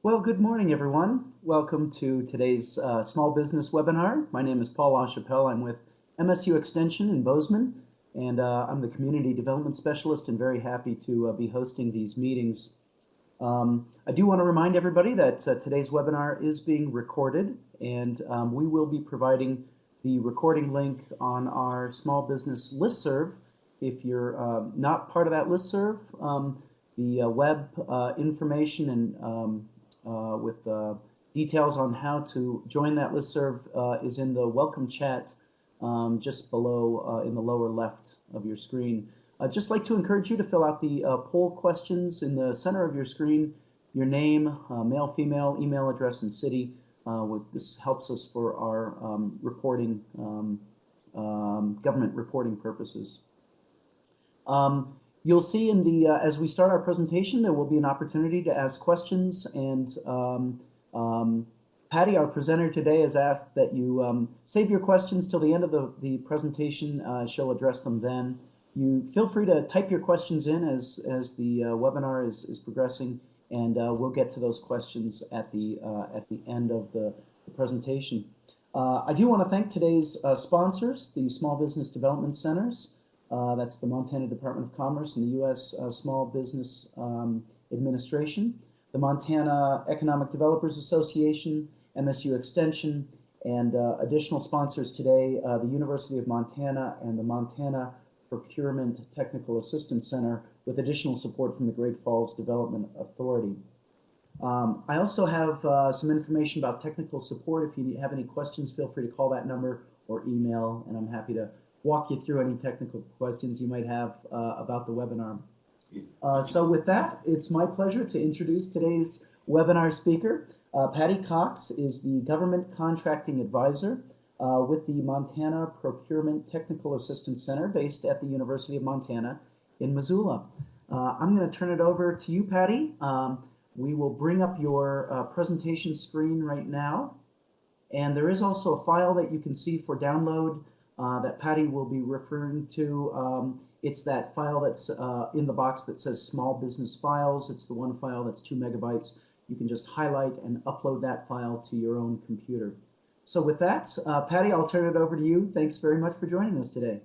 Well, good morning, everyone. Welcome to today's small business webinar. My name is Paul LaChapelle. I'm with MSU Extension in Bozeman, and I'm the Community Development Specialist and very happy to be hosting these meetings. I do want to remind everybody that today's webinar is being recorded, and we will be providing the recording link on our small business listserv. If you're not part of that listserv, the web information and with details on how to join that listserv is in the welcome chat just below in the lower left of your screen. I'd just like to encourage you to fill out the poll questions in the center of your screen, your name, male, female, email address, and city. This helps us for our reporting, government reporting purposes. You'll see in the as we start our presentation, there will be an opportunity to ask questions, and Patty, our presenter today, has asked that you save your questions till the end of the presentation. She'll address them then. You feel free to type your questions in as the webinar is progressing, and we'll get to those questions at the end of the presentation. I do want to thank today's sponsors, the Small Business Development Centers. That's the Montana Department of Commerce and the U.S. Small Business Administration, the Montana Economic Developers Association, MSU Extension, and additional sponsors today, the University of Montana and the Montana Procurement Technical Assistance Center, with additional support from the Great Falls Development Authority. I also have some information about technical support. If you have any questions, feel free to call that number or email, and I'm happy to walk you through any technical questions you might have about the webinar. So with that, it's my pleasure to introduce today's webinar speaker. Patty Cox is the Government Contracting Advisor with the Montana Procurement Technical Assistance Center based at the University of Montana in Missoula. I'm going to turn it over to you, Patty. We will bring up your presentation screen right now. And there is also a file that you can see for download that Patty will be referring to. It's that file that's in the box that says Small Business Files. It's the one file that's 2 megabytes. You can just highlight and upload that file to your own computer. So with that, Patty, I'll turn it over to you. Thanks very much for joining us today.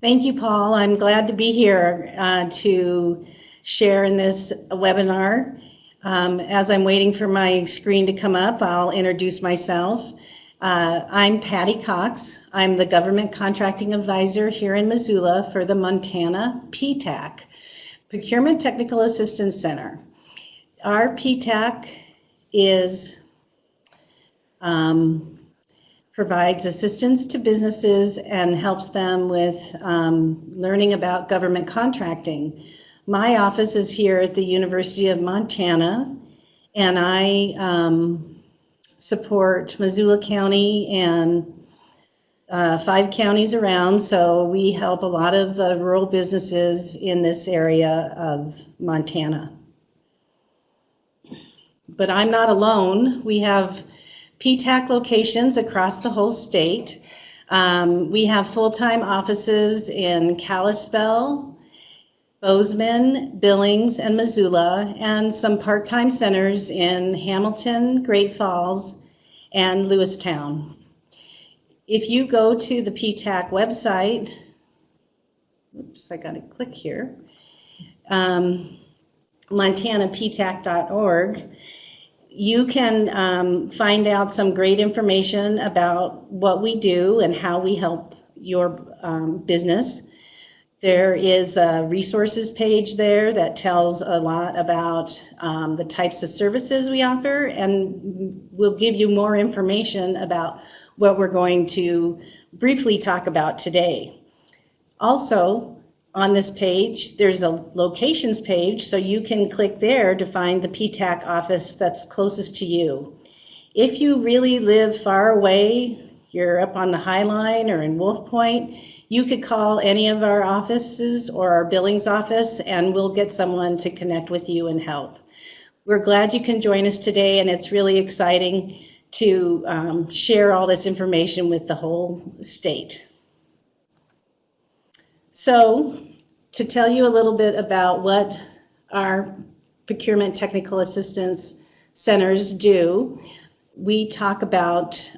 Thank you, Paul. I'm glad to be here to share in this webinar. As I'm waiting for my screen to come up, I'll introduce myself. I'm Patty Cox. I'm the Government Contracting Advisor here in Missoula for the Montana PTAC, Procurement Technical Assistance Center. Our PTAC provides assistance to businesses and helps them with learning about government contracting. My office is here at the University of Montana, and I support Missoula County and 5 counties around, so we help a lot of rural businesses in this area of Montana. But I'm not alone. We have PTAC locations across the whole state. We have full-time offices in Kalispell, Bozeman, Billings, and Missoula, and some part-time centers in Hamilton, Great Falls, and Lewistown. If you go to the PTAC website, oops, I got to click here, montanaptac.org, you can find out some great information about what we do and how we help your business. There is a resources page there that tells a lot about the types of services we offer, and we'll give you more information about what we're going to briefly talk about today. Also, on this page, there's a locations page, so you can click there to find the PTAC office that's closest to you. If you really live far away, you're up on the High Line or in Wolf Point, you could call any of our offices or our Billings office, and we'll get someone to connect with you and help. We're glad you can join us today, and it's really exciting to share all this information with the whole state. So, to tell you a little bit about what our procurement technical assistance centers do. We talk about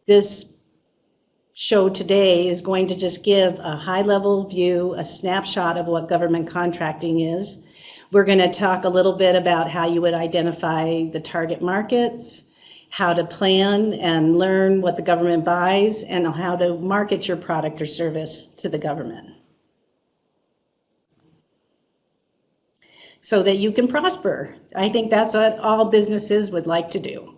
this show today is going to just give a high-level view, a snapshot of what government contracting is. We're going to talk a little bit about how you would identify the target markets, how to plan and learn what the government buys, and how to market your product or service to the government so that you can prosper. I think that's what all businesses would like to do.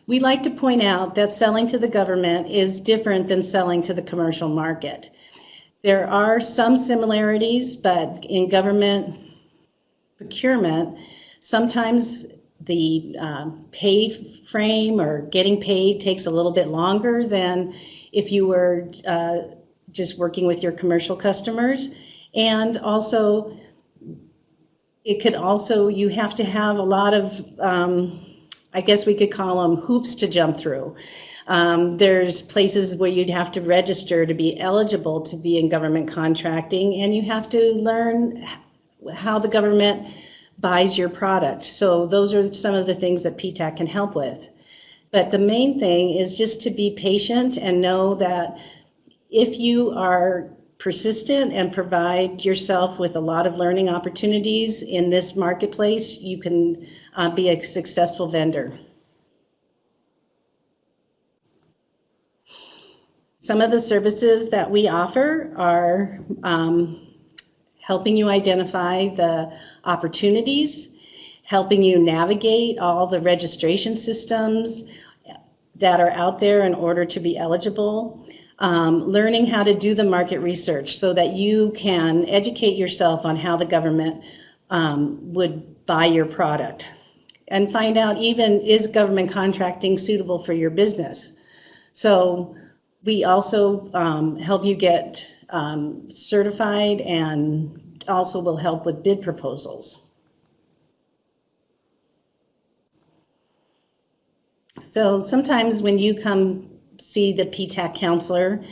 We like to point out that selling to the government is different than selling to the commercial market. There are some similarities, but in government procurement, sometimes the pay frame or getting paid takes a little bit longer than if you were just working with your commercial customers. And also, you have to have a lot of, I guess we could call them hoops to jump through. There's places where you'd have to register to be eligible to be in government contracting, and you have to learn how the government buys your product. So those are some of the things that PTAC can help with. But the main thing is just to be patient and know that if you are persistent and provide yourself with a lot of learning opportunities in this marketplace, you can be a successful vendor. Some of the services that we offer are helping you identify the opportunities, helping you navigate all the registration systems that are out there in order to be eligible, learning how to do the market research so that you can educate yourself on how the government would buy your product, and find out even, is government contracting suitable for your business? So we also help you get certified, and also will help with bid proposals. So sometimes when you come see the PTAC counselor,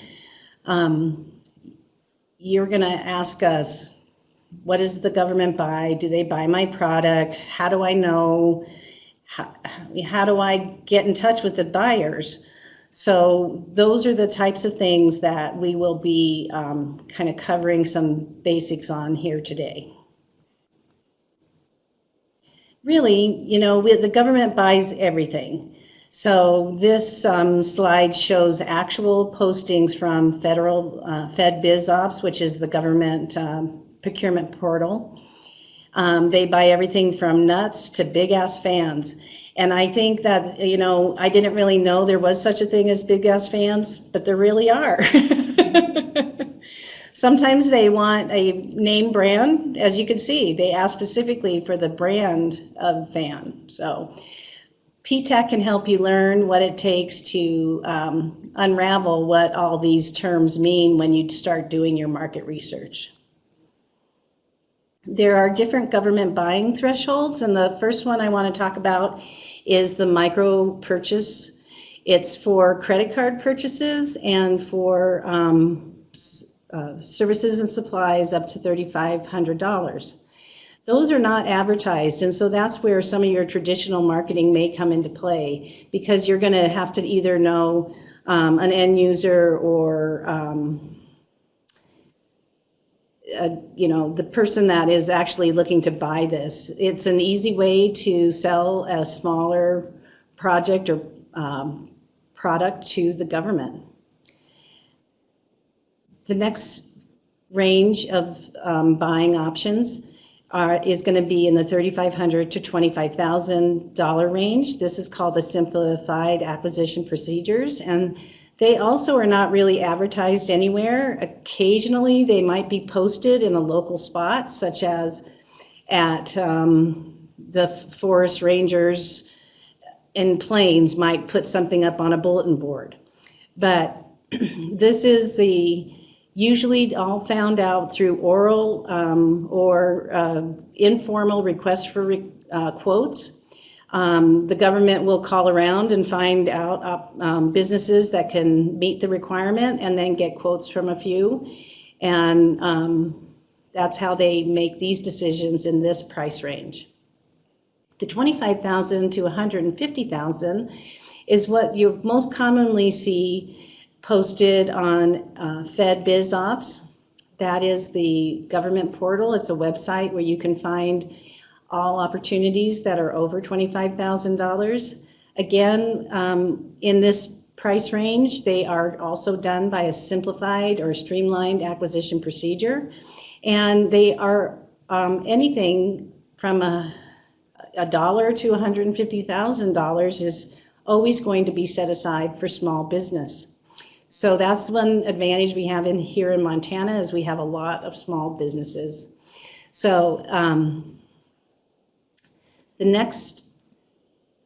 you're going to ask us, what does the government buy? Do they buy my product? How do I know? How do I get in touch with the buyers? So those are the types of things that we will be kind of covering some basics on here today. Really, you know, the government buys everything. So this slide shows actual postings from federal Fed BizOps, which is the government procurement portal. They buy everything from nuts to big ass fans. And I think that, you know, I didn't really know there was such a thing as big ass fans, but there really are. Sometimes they want a name brand, as you can see. They ask specifically for the brand of fan. So PTAC can help you learn what it takes to unravel what all these terms mean when you start doing your market research. There are different government buying thresholds, and the first one I want to talk about is the micro purchase. It's for credit card purchases and for services and supplies up to $3,500. Those are not advertised, and so that's where some of your traditional marketing may come into play, because you're going to have to either know an end user or you know, the person that is actually looking to buy this. It's an easy way to sell a smaller project or product to the government. The next range of buying options is going to be in the $3,500 to $25,000 range. This is called the Simplified Acquisition Procedures, and they also are not really advertised anywhere. Occasionally, they might be posted in a local spot, such as at the forest rangers in Plains might put something up on a bulletin board. But this is usually all found out through oral or informal requests for quotes. The government will call around and find out businesses that can meet the requirement, and then get quotes from a few. And That's how they make these decisions in this price range. The $25,000 to $150,000 is what you most commonly see posted on FedBizOpps. That is the government portal. It's a website where you can find all opportunities that are over $25,000. Again, in this price range, they are also done by a simplified or streamlined acquisition procedure. And they are anything from $1 to $150,000 is always going to be set aside for small business. So that's one advantage we have here in Montana, is we have a lot of small businesses. So the next,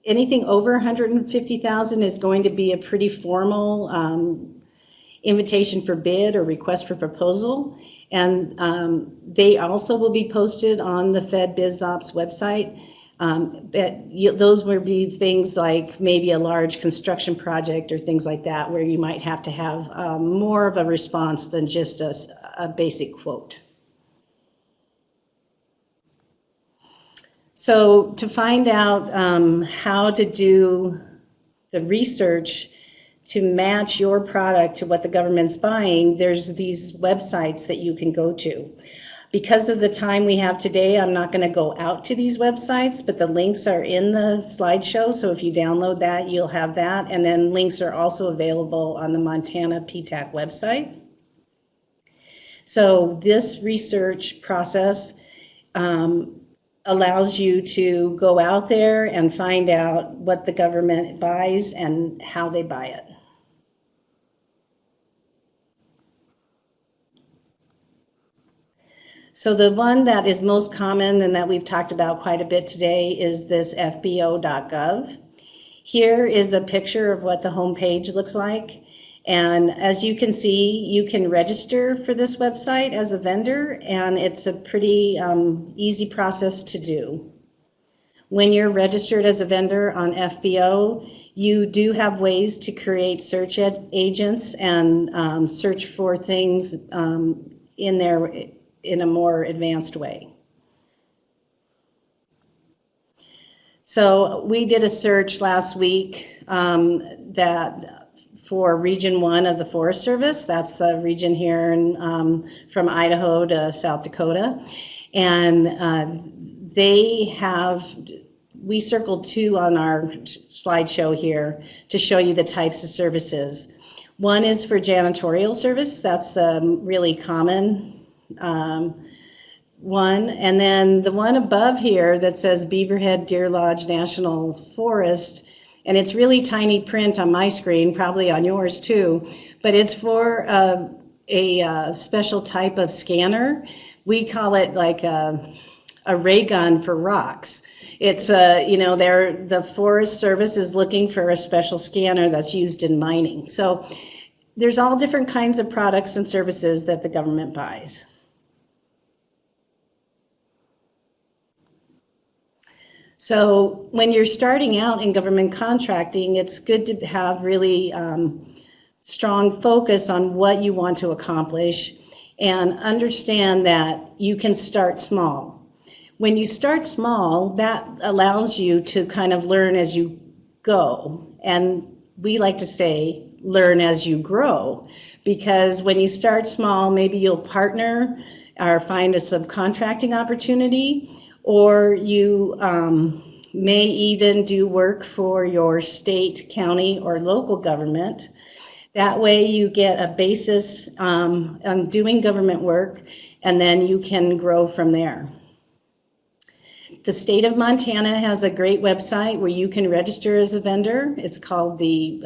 anything over 150,000 is going to be a pretty formal invitation for bid or request for proposal. And they also will be posted on the FedBizOpps website. Those would be things like maybe a large construction project or things like that, where you might have to have more of a response than just a basic quote. So to find out how to do the research to match your product to what the government's buying, there's these websites that you can go to. Because of the time we have today, I'm not going to go out to these websites, but the links are in the slideshow, so if you download that, you'll have that. And then links are also available on the Montana PTAC website. So this research process allows you to go out there and find out what the government buys and how they buy it. So the one that is most common and that we've talked about quite a bit today is this FBO.gov. Here is a picture of what the homepage looks like. And as you can see, you can register for this website as a vendor, and it's a pretty easy process to do. When you're registered as a vendor on FBO, you do have ways to create search agents and search for things in there in a more advanced way. So we did a search last week for Region 1 of the Forest Service. That's the region here from Idaho to South Dakota. And we circled 2 on our slideshow here to show you the types of services. One is for janitorial service. That's the really common one. And then the one above here that says Beaverhead Deer Lodge National Forest, and it's really tiny print on my screen, probably on yours too, but it's for a special type of scanner. We call it like a ray gun for rocks. It's the Forest Service is looking for a special scanner that's used in mining. So there's all different kinds of products and services that the government buys. So when you're starting out in government contracting, it's good to have really strong focus on what you want to accomplish and understand that you can start small. When you start small, that allows you to kind of learn as you go. And we like to say, learn as you grow, because when you start small, maybe you'll partner or find a subcontracting opportunity, or you may even do work for your state, county, or local government. That way you get a basis on doing government work, and then you can grow from there. The state of Montana has a great website where you can register as a vendor. It's called the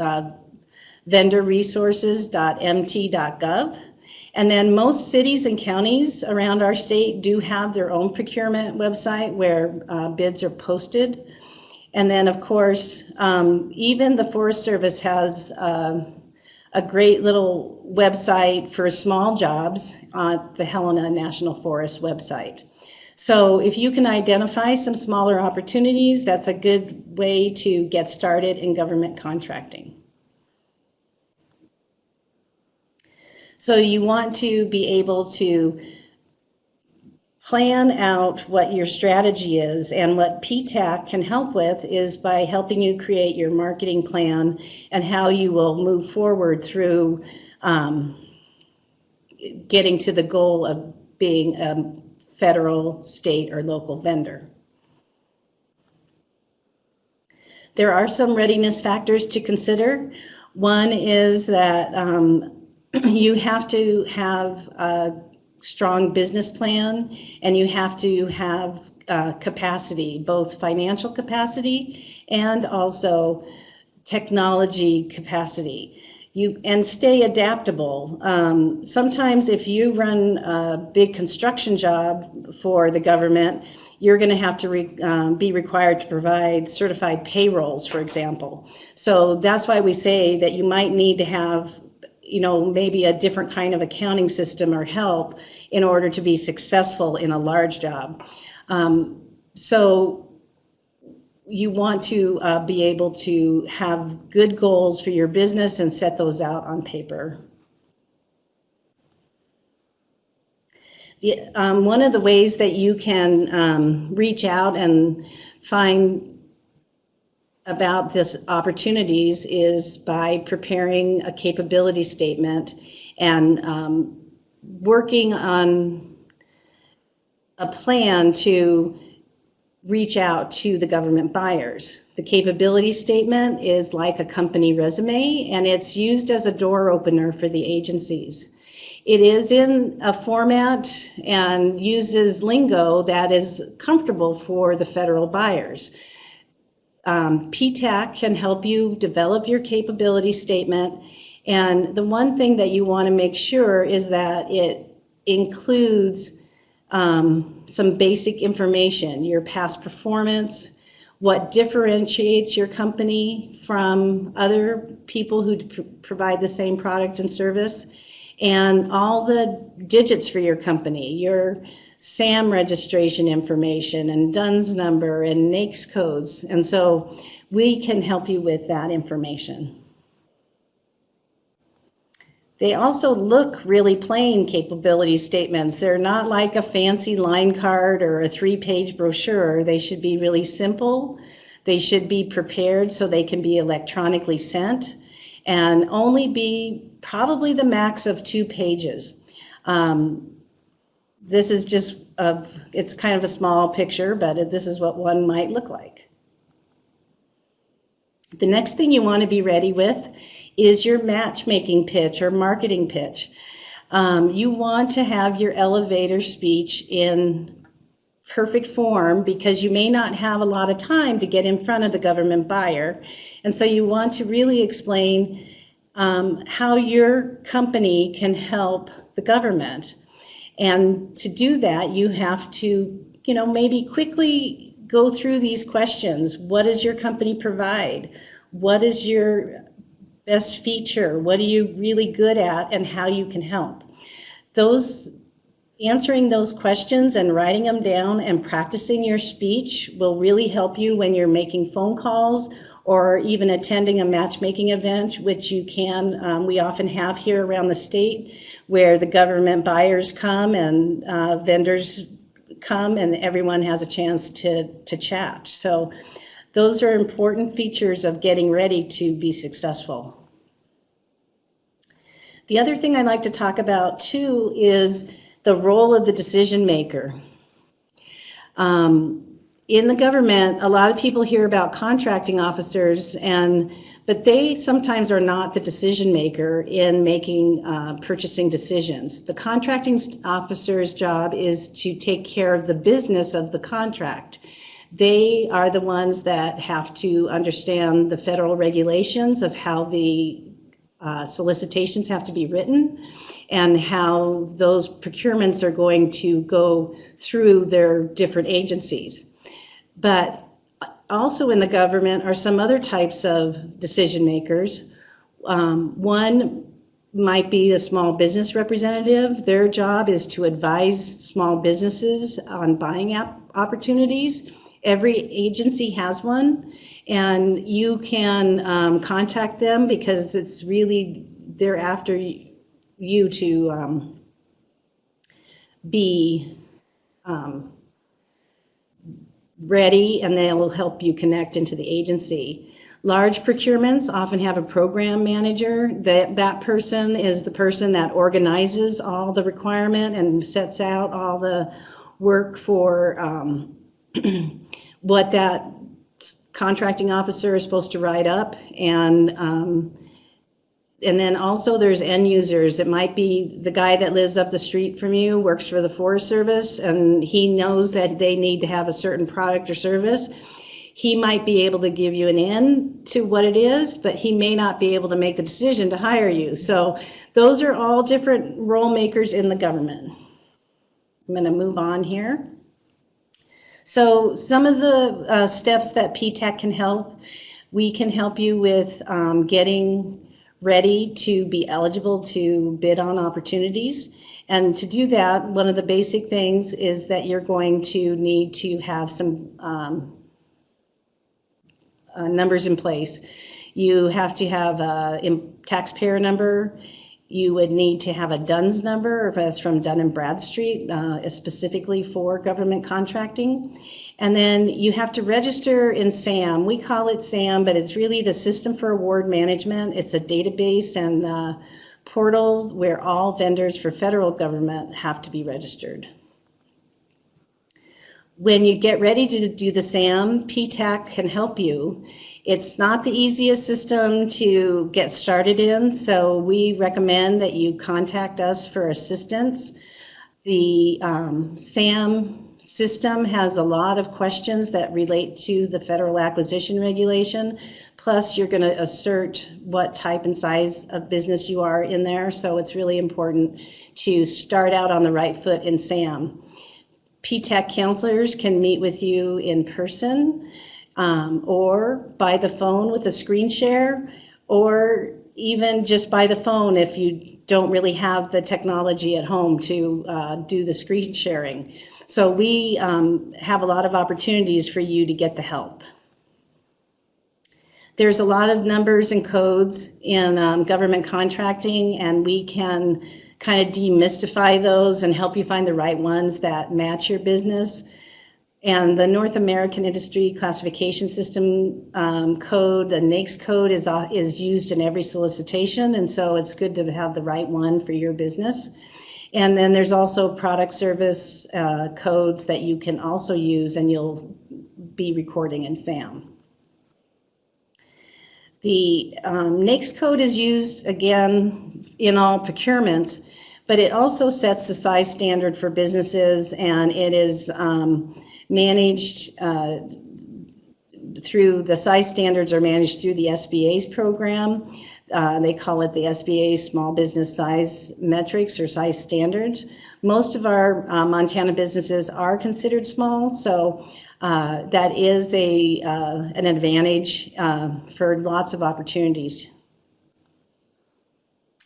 vendorresources.mt.gov. And then most cities and counties around our state do have their own procurement website where bids are posted. And then, of course, even the Forest Service has a great little website for small jobs on the Helena National Forest website. So if you can identify some smaller opportunities, that's a good way to get started in government contracting. So you want to be able to plan out what your strategy is. And what PTAC can help with is by helping you create your marketing plan and how you will move forward through getting to the goal of being a federal, state, or local vendor. There are some readiness factors to consider. One is that you have to have a strong business plan, and you have to have capacity, both financial capacity and also technology capacity. And stay adaptable. Sometimes if you run a big construction job for the government, you're going to have to be required to provide certified payrolls, for example. So that's why we say that you might need to have, maybe a different kind of accounting system or help in order to be successful in a large job. So you want to be able to have good goals for your business and set those out on paper. One of the ways that you can reach out and find about this opportunities is by preparing a capability statement and working on a plan to reach out to the government buyers. The capability statement is like a company resume, and it's used as a door opener for the agencies. It is in a format and uses lingo that is comfortable for the federal buyers. PTAC can help you develop your capability statement, and the one thing that you want to make sure is that it includes some basic information, your past performance, what differentiates your company from other people who provide the same product and service, and all the digits for your company, your SAM registration information and DUNS number and NAICS codes. And so we can help you with that information. They also look really plain, capability statements. They're not like a fancy line card or a 3-page brochure. They should be really simple. They should be prepared so they can be electronically sent, and only be probably the max of 2 pages. This is just, it's kind of a small picture, but this is what one might look like. The next thing you want to be ready with is your matchmaking pitch or marketing pitch. You want to have your elevator speech in perfect form because you may not have a lot of time to get in front of the government buyer. And so you want to really explain how your company can help the government. And to do that, you have to, maybe quickly go through these questions. What does your company provide? What is your best feature? What are you really good at, and how you can help? Answering those questions and writing them down and practicing your speech will really help you when you're making phone calls or even attending a matchmaking event, which you can, we often have here around the state, where the government buyers come and vendors come and everyone has a chance to chat. So those are important features of getting ready to be successful. The other thing I'd like to talk about too is the role of the decision maker. In the government, a lot of people hear about contracting officers, but they sometimes are not the decision maker in making purchasing decisions. The contracting officer's job is to take care of the business of the contract. They are the ones that have to understand the federal regulations of how the solicitations have to be written and how those procurements are going to go through their different agencies. But also in the government are some other types of decision makers. One might be a small business representative. Their job is to advise small businesses on buying opportunities. Every agency has one, and you can contact them because it's really, they're after you to be ready, and they will help you connect into the agency. Large procurements often have a program manager. That person is the person that organizes all the requirement and sets out all the work for what that contracting officer is supposed to write up. And then also there's end users. It might be the guy that lives up the street from you, works for the Forest Service, and he knows that they need to have a certain product or service. He might be able to give you an in to what it is, but he may not be able to make the decision to hire you. So those are all different role makers in the government. I'm going to move on here. So some of the steps that PTAC can help, we can help you with getting ready to be eligible to bid on opportunities. And to do that, one of the basic things is that you're going to need to have some numbers in place. You have to have a taxpayer number. You would need to have a DUNS number, if that's from Dun & Bradstreet, specifically for government contracting. And then you have to register in SAM. We call it SAM, but it's really the System for Award Management. It's a database and portal where all vendors for federal government have to be registered. When you get ready to do the SAM, PTAC can help you. It's not the easiest system to get started in, so we recommend that you contact us for assistance. The SAM system has a lot of questions that relate to the Federal Acquisition Regulation, plus you're going to assert what type and size of business you are in there, so it's really important to start out on the right foot in SAM. PTAC counselors can meet with you in person or by the phone with a screen share, or even just by the phone if you don't really have the technology at home to do the screen sharing. So we have a lot of opportunities for you to get the help. There's a lot of numbers and codes in government contracting, and we can kind of demystify those and help you find the right ones that match your business. And the North American Industry Classification System code, the NAICS code, is used in every solicitation, and so it's good to have the right one for your business. And then there's also product service codes that you can also use, and you'll be recording in SAM. The NAICS code is used, again, in all procurements, but it also sets the size standard for businesses, and it is managed through, the size standards are managed through the SBA's program. They call it the SBA Small Business Size Metrics or Size Standards. Most of our Montana businesses are considered small, so that is an advantage for lots of opportunities.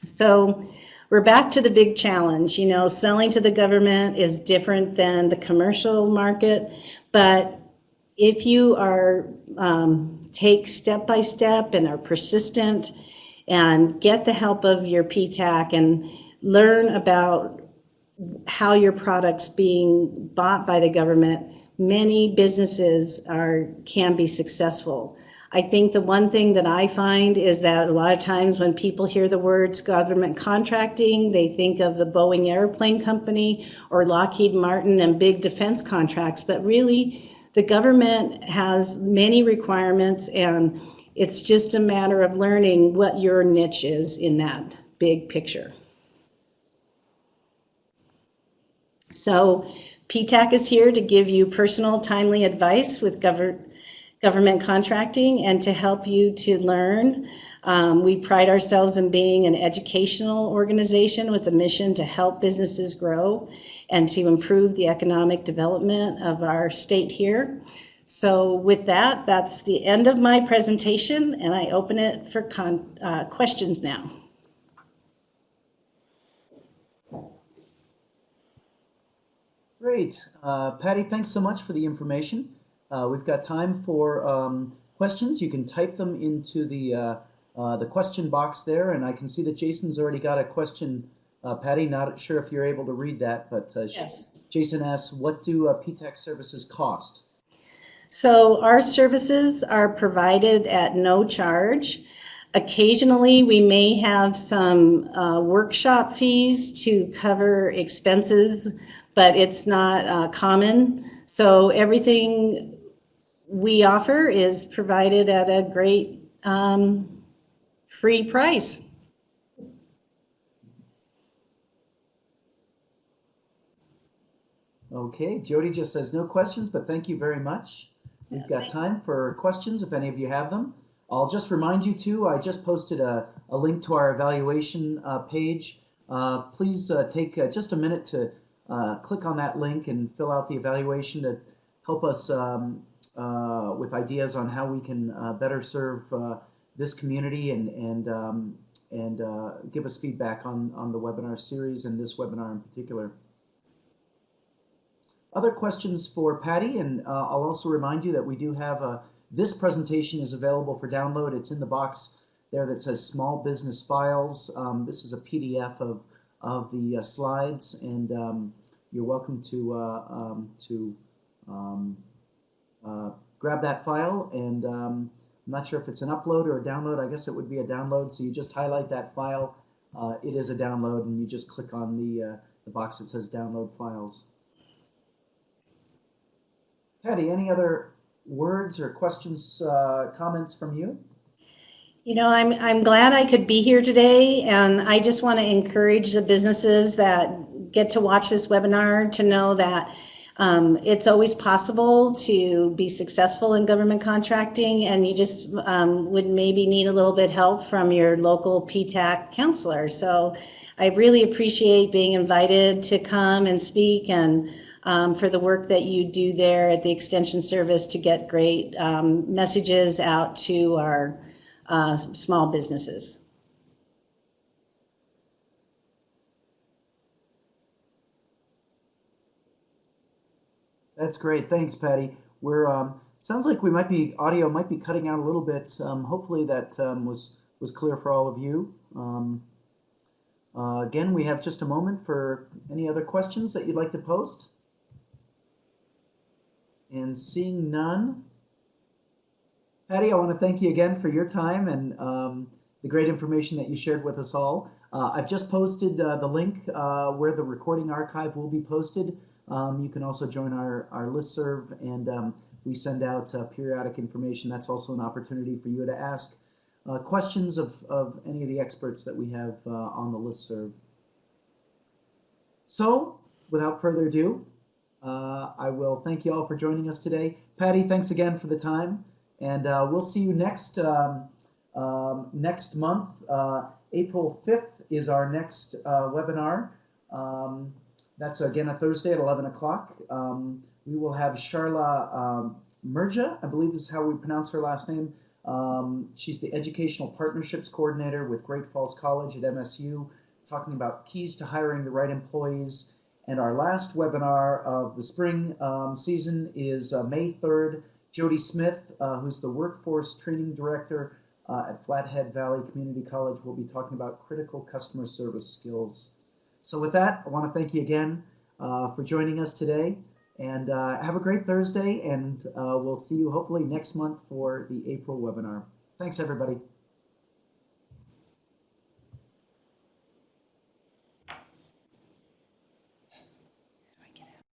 So we're back to the big challenge. You know, selling to the government is different than the commercial market, but if you are take step by step and are persistent and get the help of your PTAC and learn about how your product's being bought by the government, many businesses can be successful. I think the one thing that I find is that a lot of times when people hear the words government contracting, they think of the Boeing Airplane Company or Lockheed Martin and big defense contracts, but really the government has many requirements, and it's just a matter of learning what your niche is in that big picture. So PTAC is here to give you personal, timely advice with government contracting and to help you to learn. We pride ourselves in being an educational organization with a mission to help businesses grow and to improve the economic development of our state here. So with that, that's the end of my presentation, and I open it for questions now. Great. Patty, thanks so much for the information. We've got time for questions. You can type them into the question box there, and I can see that Jason's already got a question Patty, not sure if you're able to read that, but Yes. Jason asks, what do PTAC services cost? So our services are provided at no charge. Occasionally, we may have some workshop fees to cover expenses, but it's not common. So everything we offer is provided at a great free price. Okay, Jody just says no questions, but thank you very much. We've got time for questions if any of you have them. I'll just remind you too, I just posted a link to our evaluation page. Please take just a minute to click on that link and fill out the evaluation to help us with ideas on how we can better serve this community and give us feedback on the webinar series and this webinar in particular. Other questions for Patty, and I'll also remind you that we do have this presentation is available for download. It's in the box there that says Small Business Files. This is a PDF of the slides, and you're welcome to grab that file. And I'm not sure if it's an upload or a download. I guess it would be a download. So you just highlight that file. It is a download, and you just click on the box that says Download Files. Patty, any other words or questions, comments from you? You know, I'm glad I could be here today, and I just want to encourage the businesses that get to watch this webinar to know that it's always possible to be successful in government contracting, and you just would maybe need a little bit help from your local PTAC counselor. So I really appreciate being invited to come and speak, and for the work that you do there at the Extension Service to get great messages out to our small businesses. That's great. Thanks, Patty. We're sounds like audio might be cutting out a little bit. Hopefully that was clear for all of you. Again, we have just a moment for any other questions that you'd like to post. And seeing none, Patty, I want to thank you again for your time and the great information that you shared with us all. I've just posted the link where the recording archive will be posted. You can also join our listserv, and we send out periodic information. That's also an opportunity for you to ask questions of any of the experts that we have on the listserv. So, without further ado, I will thank you all for joining us today. Patty, thanks again for the time, and we'll see you next month. April 5th is our next webinar. That's again a Thursday at 11 o'clock. We will have Charla Merja, I believe is how we pronounce her last name. She's the Educational Partnerships Coordinator with Great Falls College at MSU, talking about keys to hiring the right employees. And our last webinar of the spring season is May 3rd. Jody Smith, who's the Workforce Training Director at Flathead Valley Community College, will be talking about critical customer service skills. So with that, I want to thank you again for joining us today. And have a great Thursday, and we'll see you hopefully next month for the April webinar. Thanks, everybody.